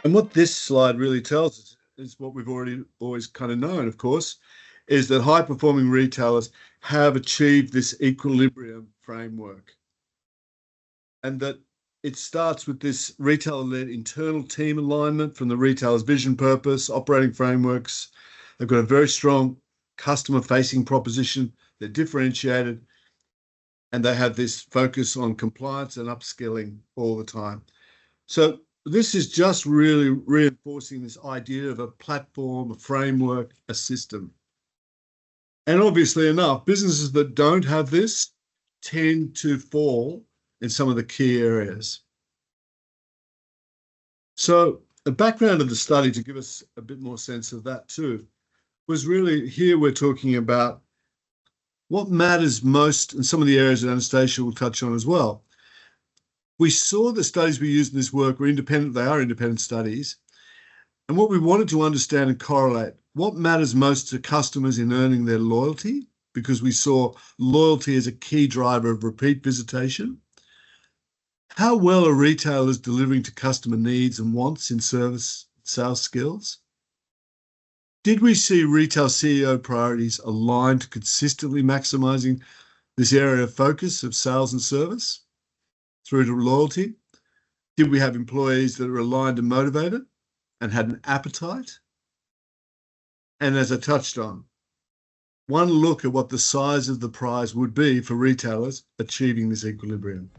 And what this slide really tells us is what we've always kind of known, of course, is that high-performing retailers have achieved this equilibrium framework. And that it starts with this retailer-led internal team alignment from the retailer's vision, purpose, operating frameworks. They've got a very strong customer-facing proposition. They're differentiated, and they have this focus on compliance and upskilling all the time. So this is just really reinforcing this idea of a platform, a framework, a system. And obviously enough, businesses that don't have this tend to fall in some of the key areas. So the background of the study, to give us a bit more sense of that too, was really here we're talking about what matters most, and some of the areas that Anastasia will touch on as well. We saw the studies we used in this work were independent. They are independent studies. And what we wanted to understand and correlate, what matters most to customers in earning their loyalty, because we saw loyalty as a key driver of repeat visitation. How well are retailers delivering to customer needs and wants in service sales skills? Did we see retail CEO priorities aligned to consistently maximizing this area of focus of sales and service through to loyalty? Did we have employees that are aligned and motivated and had an appetite? And as I touched on, one look at what the size of the prize would be for retailers achieving this equilibrium.